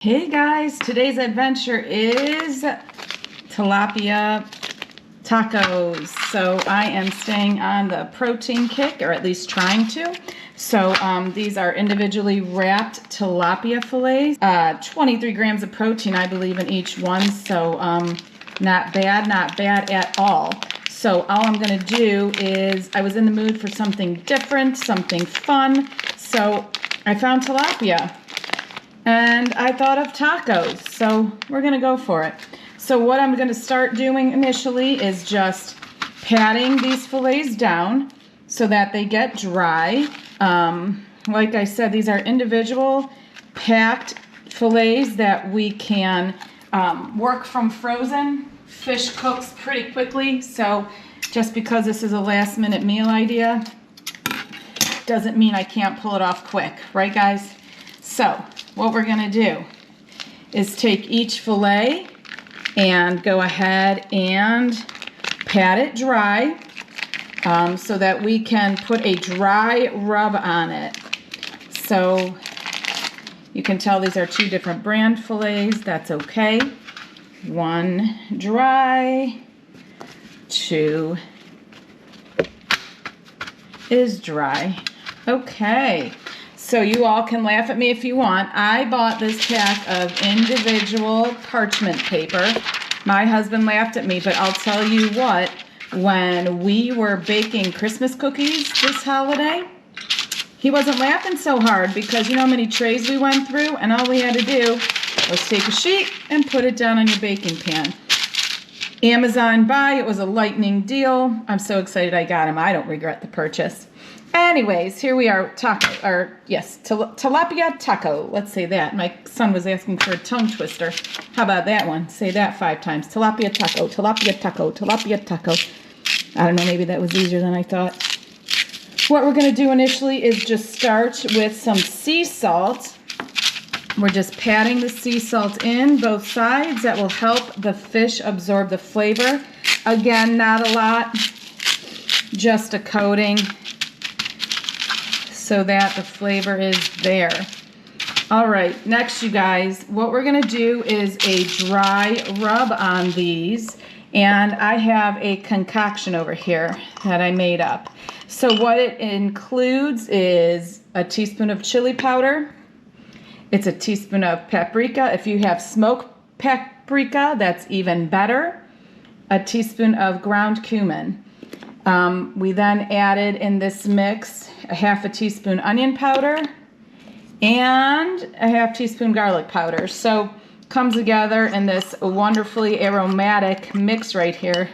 Hey guys, today's adventure is tilapia tacos. So I am staying on the protein kick, or at least trying to. So these are individually wrapped tilapia fillets. 23 grams of protein, I believe, in each one. So not bad at all. So all I'm gonna do is, I was in the mood for something different, something fun. So I found tilapia. And I thought of tacos, so we're gonna go for it. So what I'm gonna start doing initially is just patting these fillets down so that they get dry. Like I said, these are individual packed fillets that we can work from frozen. Fish cooks pretty quickly, so just because this is a last minute meal idea doesn't mean I can't pull it off quick, right guys? So what we're gonna do is take each fillet and go ahead and pat it dry so that we can put a dry rub on it. So you can tell these are two different brand fillets. That's okay. One dry, two is dry. Okay. So you all can laugh at me if you want. I bought this pack of individual parchment paper. My husband laughed at me, but I'll tell you what, when we were baking Christmas cookies this holiday, he wasn't laughing so hard because you know how many trays we went through, and all we had to do was take a sheet and put it down on your baking pan. Amazon buy, it was a lightning deal. I'm so excited I got him. I don't regret the purchase. Anyways, here we are, tilapia taco. Let's say that. My son was asking for a tongue twister. How about that one? Say that 5 times. Tilapia taco, tilapia taco, tilapia taco. I don't know, maybe that was easier than I thought. What we're gonna do initially is just start with some sea salt. We're just patting the sea salt in both sides. That will help the fish absorb the flavor. Again, not a lot, just a coating, so that the flavor is there. All right, next you guys, what we're gonna do is a dry rub on these, and I have a concoction over here that I made up. So what it includes is a teaspoon of chili powder. It's a teaspoon of paprika. If you have smoked paprika, that's even better. A teaspoon of ground cumin. We then added in this mix a half a teaspoon onion powder and a half teaspoon garlic powder. So comes together in this wonderfully aromatic mix right here.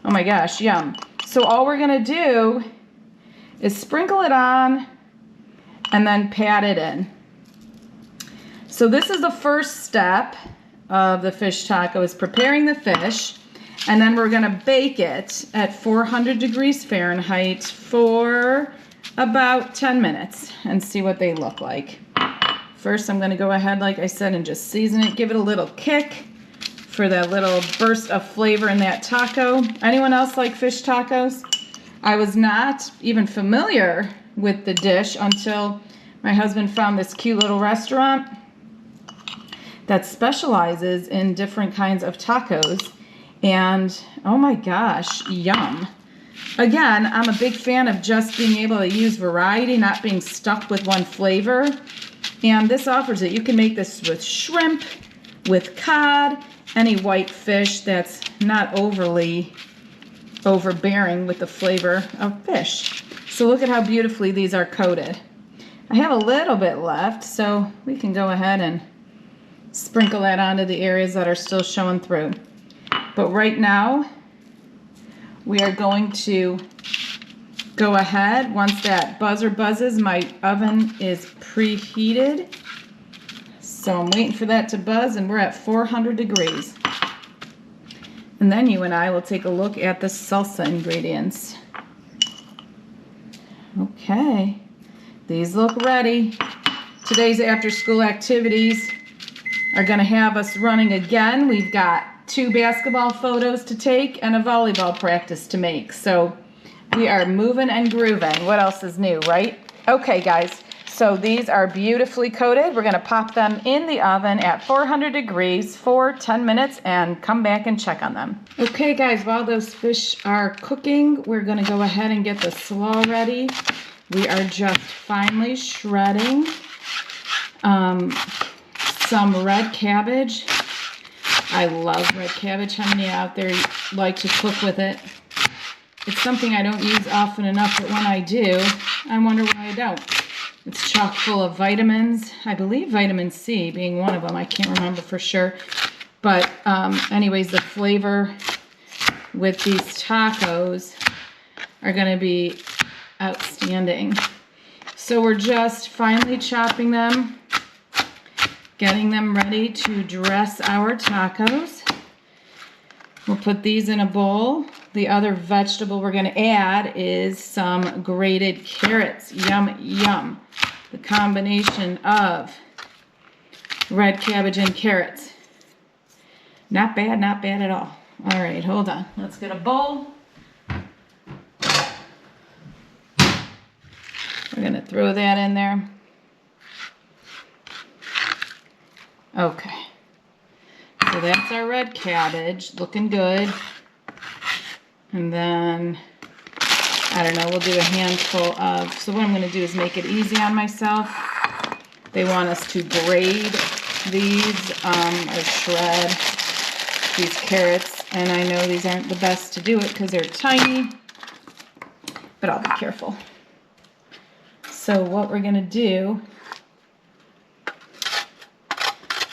Oh my gosh, yum. So all we're gonna do is sprinkle it on and then pat it in. So this is the first step of the fish taco, is preparing the fish. And then we're gonna bake it at 400 degrees Fahrenheit for about 10 minutes and see what they look like. First, I'm gonna go ahead, like I said, and just season it, give it a little kick for that little burst of flavor in that taco. Anyone else like fish tacos? I was not even familiar with the dish until my husband found this cute little restaurant that specializes in different kinds of tacos. And oh my gosh, yum. Again, I'm a big fan of just being able to use variety, not being stuck with one flavor. And this offers it. You can make this with shrimp, with cod, any white fish that's not overly overbearing with the flavor of fish. So look at how beautifully these are coated. I have a little bit left, so we can go ahead and sprinkle that onto the areas that are still showing through. But right now, we are going to go ahead. Once that buzzer buzzes, my oven is preheated. So I'm waiting for that to buzz, and we're at 400 degrees. And then you and I will take a look at the salsa ingredients. Okay, these look ready. Today's after-school activities are gonna have us running again. We've got 2 basketball photos to take and a volleyball practice to make. So we are moving and grooving. What else is new, right? Okay, guys. So these are beautifully coated. We're gonna pop them in the oven at 400 degrees for 10 minutes and come back and check on them. Okay guys, while those fish are cooking, we're gonna go ahead and get the slaw ready. We are just finely shredding some red cabbage. I love red cabbage. How many out there like to cook with it? It's something I don't use often enough, but when I do, I wonder why I don't. It's chock full of vitamins. I believe vitamin C being one of them. I can't remember for sure. But anyways, the flavor with these tacos are going to be outstanding. So we're just finely chopping them, getting them ready to dress our tacos. We'll put these in a bowl. The other vegetable we're going to add is some grated carrots. Yum, yum. The combination of red cabbage and carrots. Not bad at all. All right, hold on. Let's get a bowl. We're going to throw that in there. Okay. So that's our red cabbage, looking good. And then, I don't know, we'll do a handful of, so what I'm going to do is make it easy on myself. They want us to grade these, or shred these carrots. And I know these aren't the best to do it because they're tiny, but I'll be careful. So what we're going to do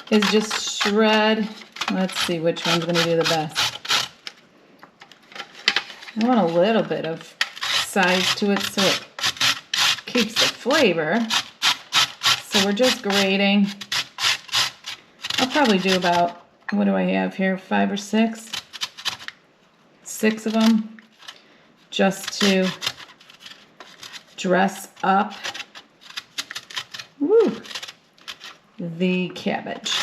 is just shred. Let's see which one's going to do the best. I want a little bit of size to it so it keeps the flavor. So we're just grating. I'll probably do about, what do I have here, 5 or 6? 6 of them, just to dress up the cabbage.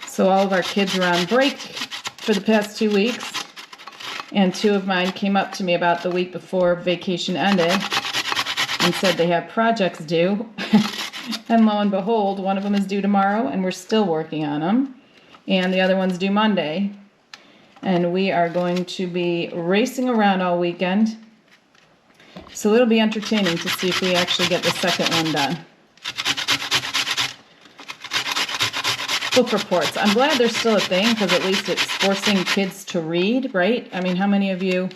So all of our kids are on break for the past 2 weeks, and 2 of mine came up to me about the week before vacation ended and said they have projects due. And lo and behold, one of them is due tomorrow, and we're still working on them. And the other one's due Monday. And we are going to be racing around all weekend. So it'll be entertaining to see if we actually get the second one done. Book reports. I'm glad they're still a thing because at least it's forcing kids to read, right? I mean, how many of you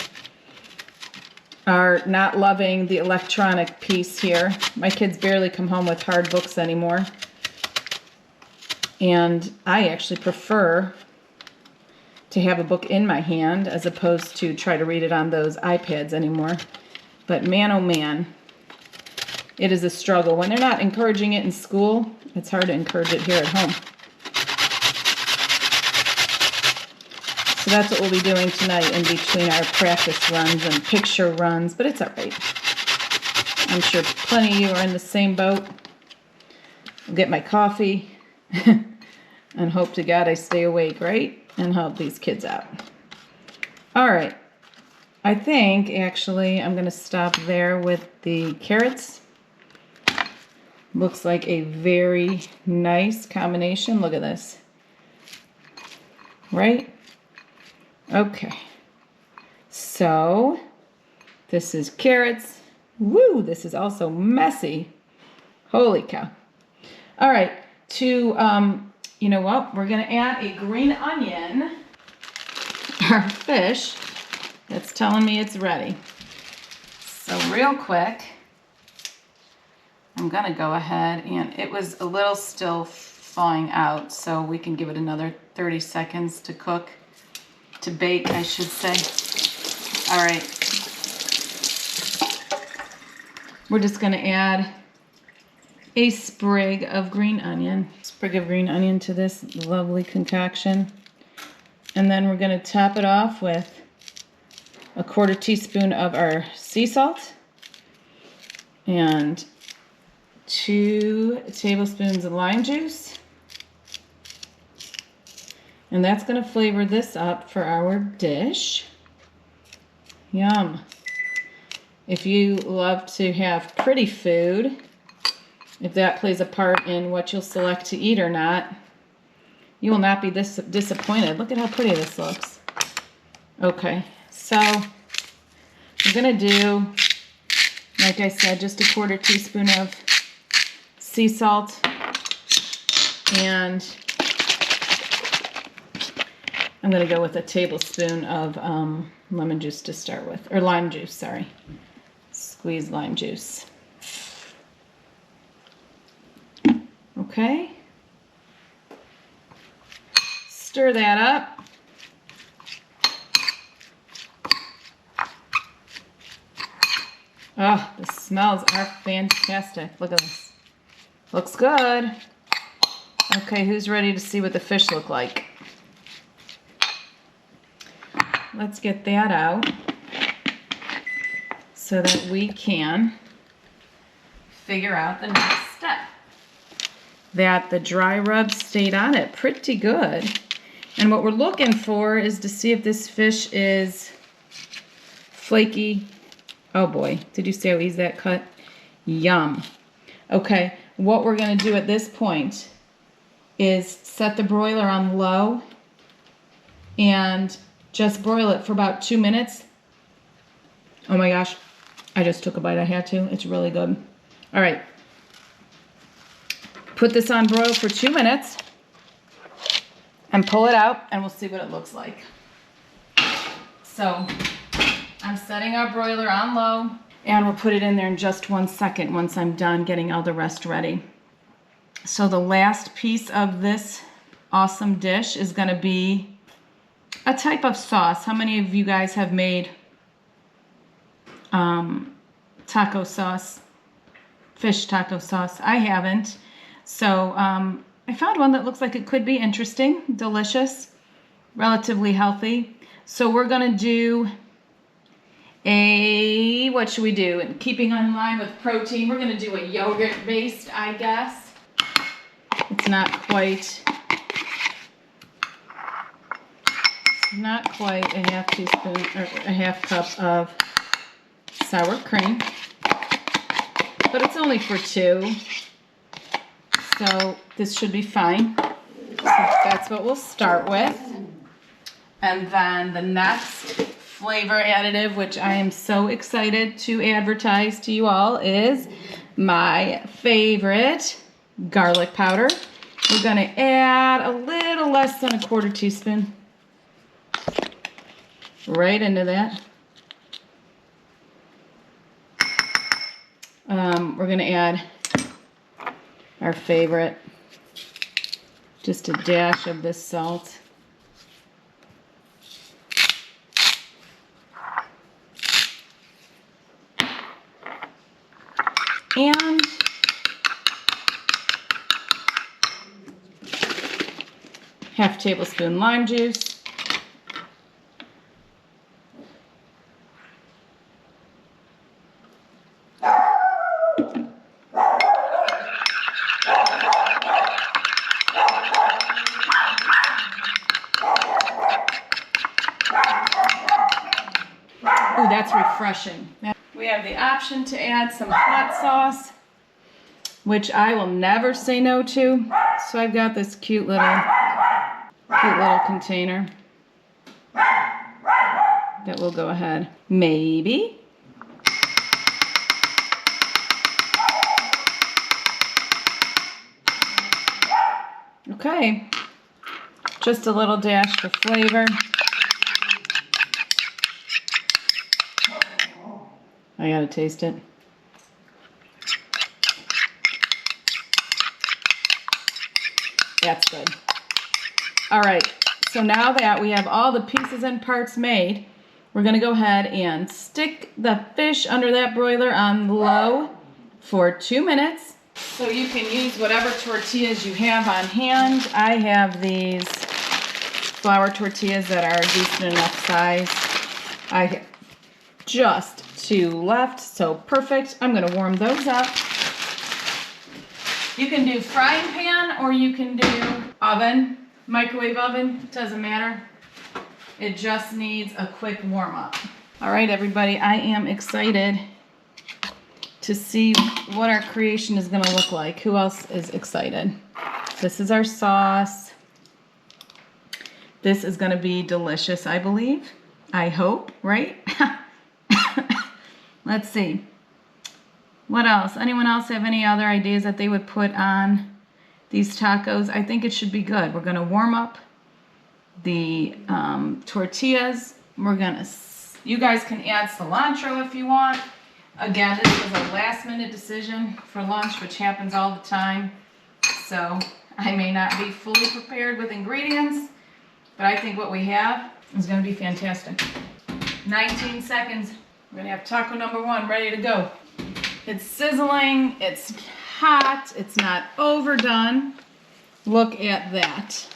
are not loving the electronic piece here? My kids barely come home with hard books anymore. And I actually prefer to have a book in my hand as opposed to try to read it on those iPads anymore. But man, oh man, it is a struggle. When they're not encouraging it in school, it's hard to encourage it here at home. So that's what we'll be doing tonight in between our practice runs and picture runs, but it's all right. I'm sure plenty of you are in the same boat. I'll get my coffee and hope to God I stay awake, right? And help these kids out. All right. I think, actually, I'm going to stop there with the carrots. Looks like a very nice combination. Look at this. Right? Okay. So, this is carrots. Woo! This is also messy. Holy cow. All right. You know what? We're going to add a green onion. Our fish. That's telling me it's ready. So real quick, I'm going to go ahead, and it was a little still thawing out, so we can give it another 30 seconds to cook, to bake, I should say. All right. We're just going to add a sprig of green onion to this lovely concoction. And then we're going to top it off with a 1/4 teaspoon of our sea salt and 2 tablespoons of lime juice. And that's going to flavor this up for our dish. Yum. If you love to have pretty food, if that plays a part in what you'll select to eat or not, you will not be disappointed. Look at how pretty this looks. Okay, so I'm going to do, like I said, just a 1/4 teaspoon of sea salt, and I'm going to go with a tablespoon of lemon juice to start with, or lime juice, sorry. Squeeze lime juice. Okay. Stir that up. Oh, the smells are fantastic. Look at this. Looks good. Okay, who's ready to see what the fish look like? Let's get that out so that we can figure out the next step. That the dry rub stayed on it pretty good. And what we're looking for is to see if this fish is flaky. Oh boy, did you see how easy that cut? Yum. Okay, what we're going to do at this point is set the broiler on low and just broil it for about 2 minutes. Oh my gosh, I just took a bite. I had to. It's really good. All right. Put this on broil for 2 minutes and pull it out, and we'll see what it looks like. So I'm setting our broiler on low, and we'll put it in there in just 1 second once I'm done getting all the rest ready. So the last piece of this awesome dish is going to be a type of sauce. How many of you guys have made taco sauce, fish taco sauce? I haven't. So I found one that looks like it could be interesting, delicious, relatively healthy. So we're going to do a, what should we do? And keeping in line with protein, we're going to do a yogurt based, I guess. It's not quite a half teaspoon or a half cup of sour cream, but it's only for 2, so this should be fine. So that's what we'll start with. And then the next flavor additive, which I am so excited to advertise to you all, is my favorite garlic powder. We're going to add a little less than a 1/4 teaspoon right into that. We're going to add our favorite, just a dash of this salt. And half tablespoon lime juice. Ooh, that's refreshing. We have the option to add some hot sauce, which I will never say no to. So I've got this cute little container that we'll go ahead. Maybe. Okay. Just a little dash for flavor. I gotta taste it. That's good. All right, so now that we have all the pieces and parts made, we're gonna go ahead and stick the fish under that broiler on low for 2 minutes. So you can use whatever tortillas you have on hand. I have these flour tortillas that are a decent enough size. I have just 2 left, so perfect. I'm gonna warm those up. You can do frying pan or you can do oven, microwave oven, doesn't matter. It just needs a quick warm up. All right, everybody, I am excited to see what our creation is gonna look like. Who else is excited? This is our sauce. This is gonna be delicious, I believe. I hope, right? Let's see. What else? Anyone else have any other ideas that they would put on these tacos? I think it should be good. We're gonna warm up the tortillas. You guys can add cilantro if you want. Again, this was a last minute decision for lunch, which happens all the time. So I may not be fully prepared with ingredients, but I think what we have is gonna be fantastic. 19 seconds. We're gonna have taco number 1 ready to go. It's sizzling, it's hot, it's not overdone. Look at that.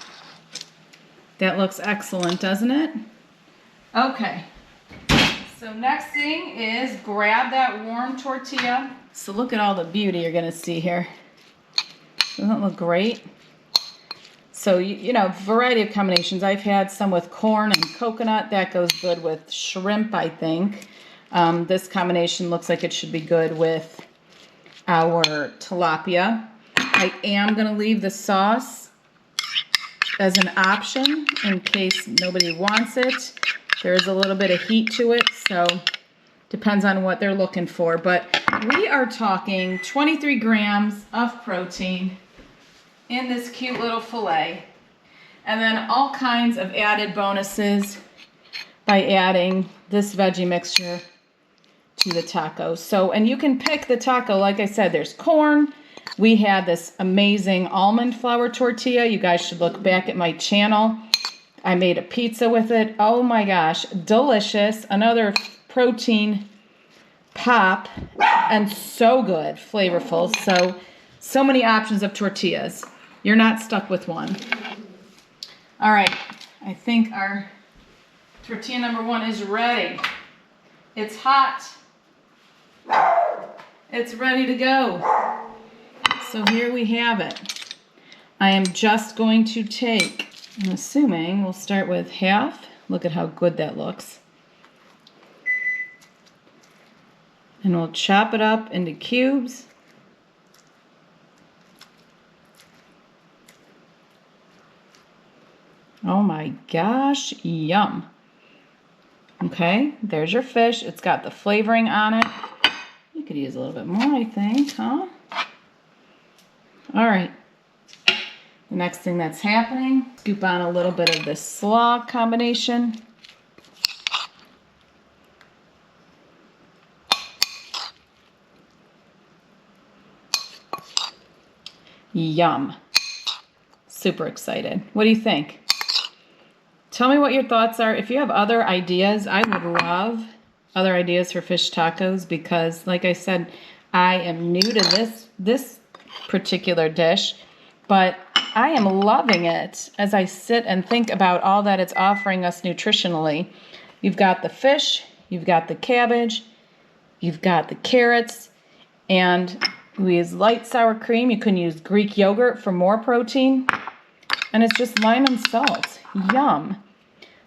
That looks excellent, doesn't it? Okay. So next thing is grab that warm tortilla. So look at all the beauty you're gonna see here. Doesn't it look great? So, you know, variety of combinations. I've had some with corn and coconut. That goes good with shrimp, I think. This combination looks like it should be good with our tilapia. I am going to leave the sauce as an option in case nobody wants it. There is a little bit of heat to it, so depends on what they're looking for. But we are talking 23 grams of protein in this cute little fillet. And then all kinds of added bonuses by adding this veggie mixture to the tacos. So, and you can pick the taco, like I said, there's corn. We had this amazing almond flour tortilla. You guys should look back at my channel. I made a pizza with it. Oh my gosh, delicious. Another protein pop and so good, flavorful. So many options of tortillas. You're not stuck with one. All right, I think our tortilla number 1 is ready. It's hot. It's ready to go. So here we have it. I am just going to take, I'm assuming we'll start with half. Look at how good that looks. And we'll chop it up into cubes. Oh my gosh, yum. Okay, there's your fish. It's got the flavoring on it. You could use a little bit more, I think, huh? All right. The next thing that's happening, scoop on a little bit of this slaw combination. Yum. Super excited. What do you think? Tell me what your thoughts are. If you have other ideas, I would love other ideas for fish tacos because, like I said, I am new to this particular dish, but I am loving it as I sit and think about all that it's offering us nutritionally. You've got the fish, you've got the cabbage, you've got the carrots, and we use light sour cream. You can use Greek yogurt for more protein, and it's just lime and salt. Yum.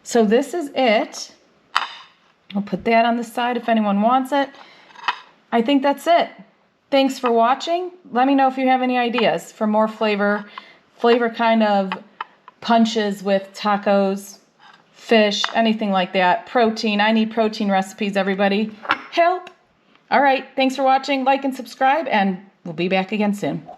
So this is it. I'll put that on the side if anyone wants it. I think that's it. Thanks for watching. Let me know if you have any ideas for more flavor kind of punches with tacos, fish, anything like that. Protein. I need protein recipes, everybody. Help. All right. Thanks for watching. Like and subscribe, and we'll be back again soon.